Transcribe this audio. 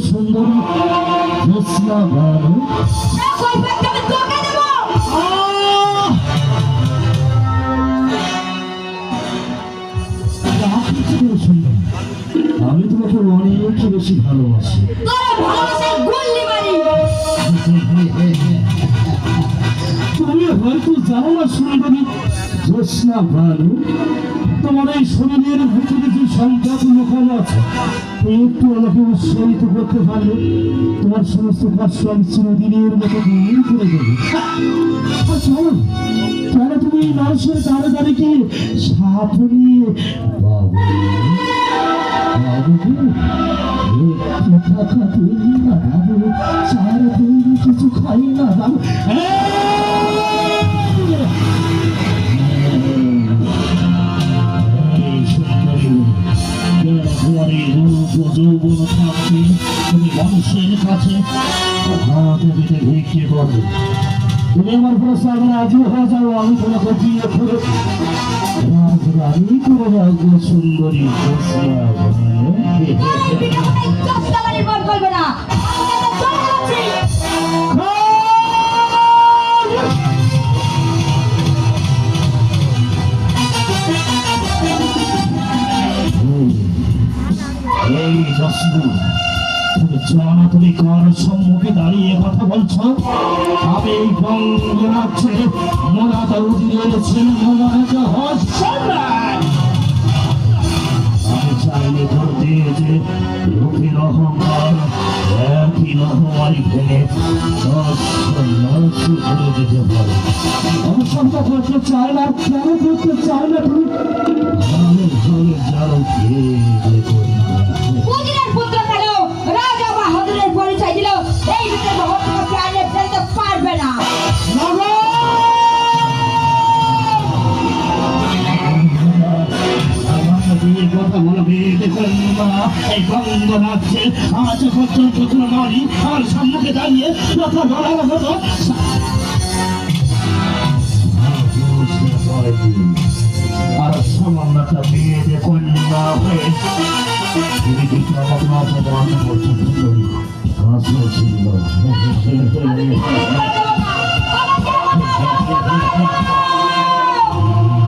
সুন্দর জোৎস্না বানু আমি তোমাকে অনেক বেশি ভালোবাসি। তুমি হয়তো জানো না সুন্দরী জোৎস্না বানু, তোমার এই শরীরের ভিতরে যে সংখ্যাত লুকানো আছে একটু আমাকে উৎসাহিত করতে পারলে তোমার সমস্ত কষ্ট আমি চিরদিনের মতো দূর করে দেবো। কেন তুমি এই মানুষের তাড়াতাড়িকে সাথে নিয়ে কিছু খাই না তুমি মানুষের কাছে ভিক্ষে করবে। তুমি আমার প্রস্তাব রাজি হয়ে যাও, আমি তোমাকে বিয়ে করে রাজরানী করে রাখবো সুন্দরী। তুমি কার সম্মুখে দাঁড়িয়ে কথা বলছো? আমি গঙ্গনাথে মোরাদা উজিরের ছেলে আমি চাইলে ধরতে যে লোকের অহংকার একই নহমারি ফেলে করে যেতে পারে। আমি সন্ধ্যা করতে চাই না, কেন করতে চাই না? তুমি ভালো ভালো যারো পরিচয় দিল এই পারবে না। কথা বলবে দেখুন এই গঙ্গনাথে আজ পর্যন্ত কোনো নারী আমার সম্মুখে দাঁড়িয়ে কথা বলার হতো আর সামান্যটা বিয়ে দেখুন না হয়ে তুমি কিন্তু আমাকে অপমান করছো।